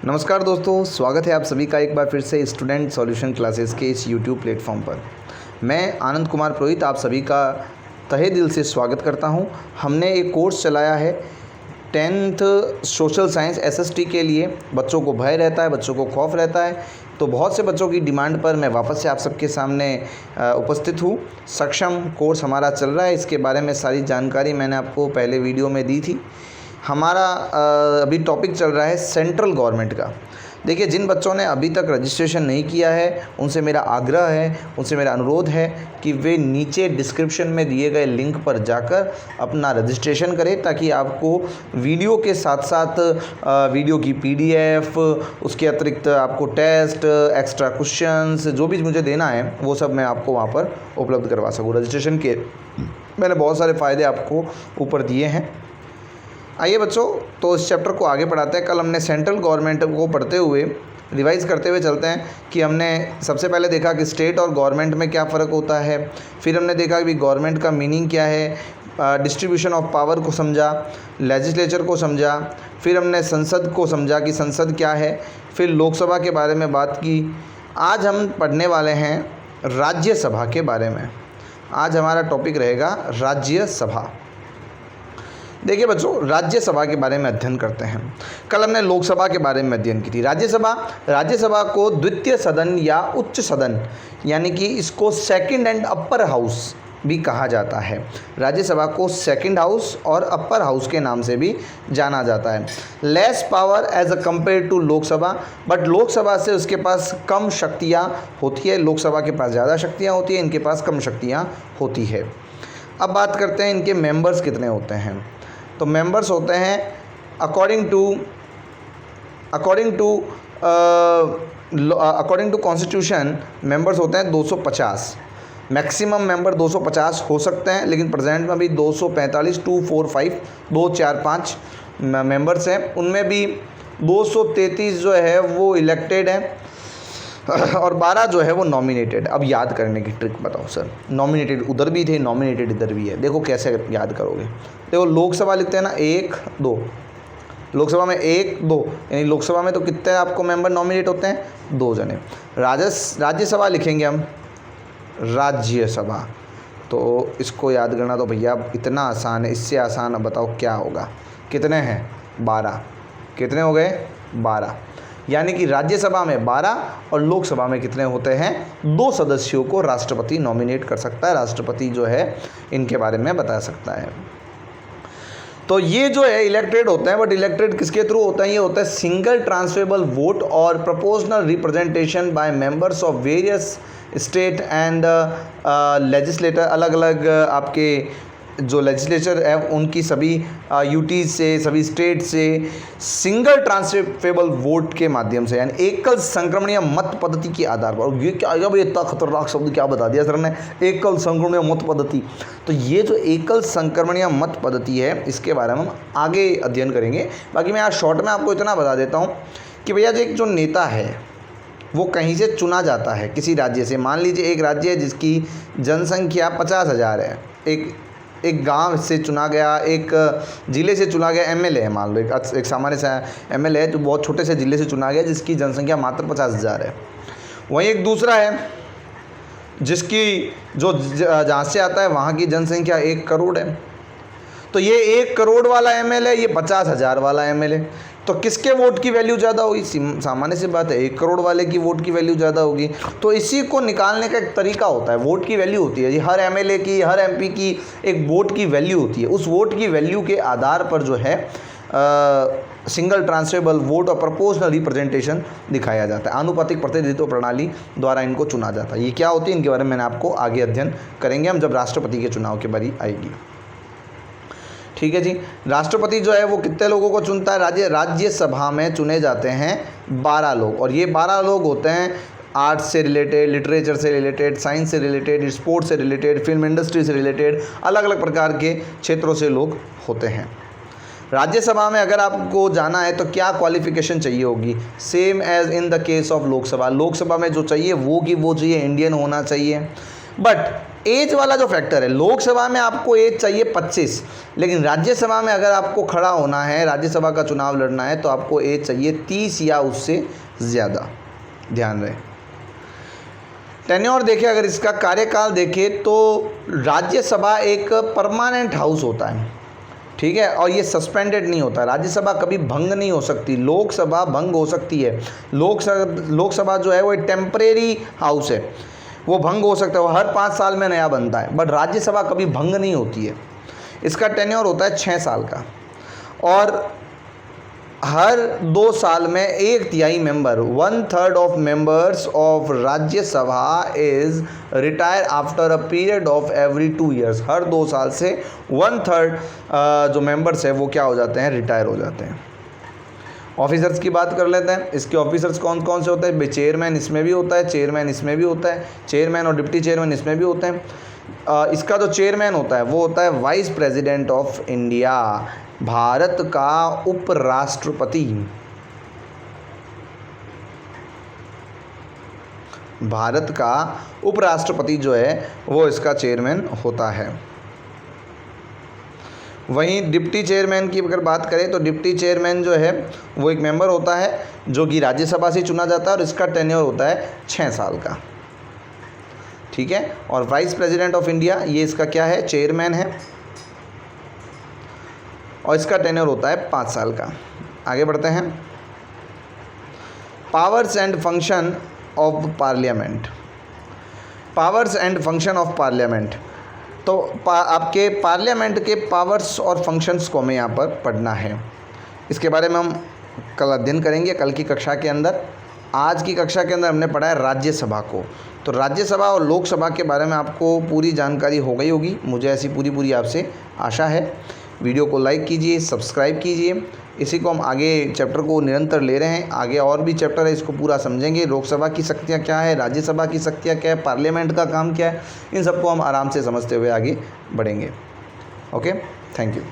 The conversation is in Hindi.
नमस्कार दोस्तों, स्वागत है आप सभी का एक बार फिर से स्टूडेंट सॉल्यूशन क्लासेस के इस यूट्यूब प्लेटफॉर्म पर। मैं आनंद कुमार पुरोहित आप सभी का तहे दिल से स्वागत करता हूं। हमने एक कोर्स चलाया है 10th सोशल साइंस एसएसटी के लिए। बच्चों को भय रहता है, बच्चों को खौफ रहता है, तो बहुत से बच्चों की डिमांड पर मैं वापस से आप सबके सामने उपस्थित हूँ। सक्षम कोर्स हमारा चल रहा है, इसके बारे में सारी जानकारी मैंने आपको पहले वीडियो में दी थी। हमारा अभी टॉपिक चल रहा है सेंट्रल गवर्नमेंट का। देखिए, जिन बच्चों ने अभी तक रजिस्ट्रेशन नहीं किया है उनसे मेरा आग्रह है, उनसे मेरा अनुरोध है कि वे नीचे डिस्क्रिप्शन में दिए गए लिंक पर जाकर अपना रजिस्ट्रेशन करें, ताकि आपको वीडियो के साथ साथ वीडियो की पीडीएफ, उसके अतिरिक्त आपको टेस्ट, एक्स्ट्रा क्वेश्चंस जो भी मुझे देना है वो सब मैं आपको वहाँ पर उपलब्ध करवा सकूँ। रजिस्ट्रेशन के मैंने बहुत सारे फ़ायदे आपको ऊपर दिए हैं। आइए बच्चों, तो इस चैप्टर को आगे पढ़ाते हैं। कल हमने सेंट्रल गवर्नमेंट को पढ़ते हुए रिवाइज़ करते हुए चलते हैं कि हमने सबसे पहले देखा कि स्टेट और गवर्नमेंट में क्या फ़र्क होता है। फिर हमने देखा कि गवर्नमेंट का मीनिंग क्या है, डिस्ट्रीब्यूशन ऑफ पावर को समझा, लेजिस्लेचर को समझा, फिर हमने संसद को समझा कि संसद क्या है, फिर लोकसभा के बारे में बात की। आज हम पढ़ने वाले हैं राज्यसभा के बारे में। आज हमारा टॉपिक रहेगा राज्यसभा। देखिए बच्चों, राज्यसभा के बारे में अध्ययन करते हैं। कल हमने लोकसभा के बारे में अध्ययन की थी। राज्यसभा को द्वितीय सदन या उच्च सदन, यानी कि इसको सेकंड एंड अपर हाउस भी कहा जाता है। राज्यसभा को सेकंड हाउस और अपर हाउस के नाम से भी जाना जाता है। Less power as a compare to Lok Sabha, but Lok Sabha से उसके पास कम शक्तियाँ होती है। लोकसभा के पास ज़्यादा शक्तियाँ होती है, इनके पास कम शक्तियाँ होती है। अब बात करते हैं इनके मेंबर्स कितने होते हैं। तो मेंबर्स होते हैं अकॉर्डिंग टू कॉन्स्टिट्यूशन मेंबर्स होते हैं 250। मैक्सिमम मेंबर 250 हो सकते हैं, लेकिन प्रेजेंट में भी 245, 245, 245 मेंबर्स हैं। उनमें भी 233 जो है वो इलेक्टेड हैं और 12 जो है वो नॉमिनेटेड। अब याद करने की ट्रिक बताओ सर, नॉमिनेटेड उधर भी थे, नॉमिनेटेड इधर भी है। देखो कैसे याद करोगे। देखो, लोकसभा लिखते हैं ना 1 2, लोकसभा में 1 2, यानी लोकसभा में तो कितने आपको मेंबर नॉमिनेट होते हैं, 2 जने। राज्यसभा लिखेंगे हम राज्यसभा, तो इसको याद करना तो भैया इतना आसान है। इससे आसान अब बताओ क्या होगा। कितने हैं, 12। कितने हो गए, 12। यानी कि राज्यसभा में 12 और लोकसभा में कितने होते हैं, 2 सदस्यों को राष्ट्रपति नॉमिनेट कर सकता है। राष्ट्रपति जो है इनके बारे में बता सकता है। तो ये जो है इलेक्टेड होते हैं, बट इलेक्टेड किसके थ्रू होता है, ये होता है सिंगल ट्रांसफरेबल वोट और proportional representation bye members of various state and legislator. अलग अलग आपके जो लेजिस्लेचर है उनकी सभी यूटीज से, सभी स्टेट से सिंगल ट्रांसफरेबल वोट के माध्यम से, यानी एकल संक्रमणीय मत पद्धति के आधार पर। ये क्या है भाई, इतना खतरनाक शब्द क्या बता दिया सर ने, एकल संक्रमणीय मत पद्धति। तो ये जो एकल संक्रमणीय मत पद्धति है, इसके बारे में हम आगे अध्ययन करेंगे। बाकी मैं आज शॉर्ट में आपको इतना बता देता हूँ कि भैया जो एक जो नेता है वो कहीं से चुना जाता है किसी राज्य से। मान लीजिए एक राज्य है जिसकी जनसंख्या 50,000 है, एक गांव से चुना गया, एक ज़िले से चुना गया एमएलए है। मान लो एक सामान्य सा एमएलए है जो बहुत छोटे से ज़िले से चुना गया, जिसकी जनसंख्या मात्र 50,000 है। वहीं एक दूसरा है जिसकी जो जहाँ से आता है वहाँ की जनसंख्या 1 करोड़ है। तो ये 1 करोड़ वाला एमएलए, ये 50,000 वाला एमएलए, तो किसके वोट की वैल्यू ज़्यादा होगी? सामान्य सी बात है, 1 करोड़ वाले की वोट की वैल्यू ज़्यादा होगी। तो इसी को निकालने का एक तरीका होता है, वोट की वैल्यू होती है जी। हर एमएलए की, हर एमपी की एक वोट की वैल्यू होती है। उस वोट की वैल्यू के आधार पर जो है सिंगल ट्रांसफरेबल वोट और प्रोपोर्शनल रिप्रेजेंटेशन दिखाया जाता है। आनुपातिक प्रतिनिधित्व प्रणाली द्वारा इनको चुना जाता है। ये क्या होती है, इनके बारे में मैंने आपको आगे अध्ययन करेंगे हम, जब राष्ट्रपति के चुनाव की बारी आएगी। ठीक है जी। राष्ट्रपति जो है वो कितने लोगों को चुनता है? राज्यसभा में चुने जाते हैं 12 लोग, और ये 12 लोग होते हैं आर्ट्स से रिलेटेड, लिटरेचर से रिलेटेड, साइंस से रिलेटेड, स्पोर्ट्स से रिलेटेड, फिल्म इंडस्ट्री से रिलेटेड, अलग अलग प्रकार के क्षेत्रों से लोग होते हैं। राज्यसभा में अगर आपको जाना है तो क्या क्वालिफिकेशन चाहिए होगी? Same as in the case of Lok Sabha. Lok Sabha में जो चाहिए वो चाहिए, इंडियन होना चाहिए। बट एज वाला जो फैक्टर है, लोकसभा में आपको एज चाहिए 25, लेकिन राज्यसभा में अगर आपको खड़ा होना है, राज्यसभा का चुनाव लड़ना है, तो आपको एज चाहिए 30 या उससे ज़्यादा। ध्यान रहे। टेन्योर देखें, अगर इसका कार्यकाल देखें तो राज्यसभा एक परमानेंट हाउस होता है, ठीक है, और ये सस्पेंडेड नहीं होता। राज्यसभा कभी भंग नहीं हो सकती, लोकसभा भंग हो सकती है। लोकसभा जो है वो एक टेम्परेरी हाउस है, वो भंग हो सकता है, वो हर 5 साल में नया बनता है, बट राज्यसभा कभी भंग नहीं होती है। इसका टेन्योर होता है 6 साल का, और हर 2 साल में 1/3 member, 1/3 of members of Rajya Sabha is retire after a period of every 2 years. हर 2 साल से 1/3 जो मेंबर्स है वो क्या हो जाते हैं, रिटायर हो जाते हैं। ऑफिसर्स की बात कर लेते हैं। इसके ऑफिसर्स कौन कौन से होते हैं? चेयरमैन इसमें भी होता है, चेयरमैन इसमें भी होता है, चेयरमैन और डिप्टी चेयरमैन इसमें भी होते हैं। इसका जो चेयरमैन होता है वो होता है vice president of India, Bharat का उपराष्ट्रपति। भारत का उपराष्ट्रपति जो है वो इसका चेयरमैन होता है। वहीं डिप्टी चेयरमैन की अगर बात करें तो डिप्टी चेयरमैन जो है वो एक मेंबर होता है जो कि राज्यसभा से चुना जाता है, और इसका टेन्योर होता है 6 साल का, ठीक है। और वाइस प्रेसिडेंट ऑफ इंडिया ये इसका क्या है, चेयरमैन है, और इसका टेन्योर होता है 5 साल का। आगे बढ़ते हैं। Powers and function of parliament. Powers and function of parliament, तो आपके पार्लियामेंट के पावर्स और फंक्शंस को हमें यहाँ पर पढ़ना है। इसके बारे में हम कल अध्ययन करेंगे, कल की कक्षा के अंदर। आज की कक्षा के अंदर हमने पढ़ा है राज्यसभा को, तो राज्यसभा और लोकसभा के बारे में आपको पूरी जानकारी हो गई होगी, मुझे ऐसी पूरी आपसे आशा है। वीडियो को लाइक कीजिए, सब्सक्राइब कीजिए। इसी को हम आगे चैप्टर को निरंतर ले रहे हैं, आगे और भी चैप्टर है, इसको पूरा समझेंगे। लोकसभा की शक्तियाँ क्या है, राज्यसभा की शक्तियाँ क्या है, पार्लियामेंट का काम क्या है, इन सबको हम आराम से समझते हुए आगे बढ़ेंगे। Okay, thank you.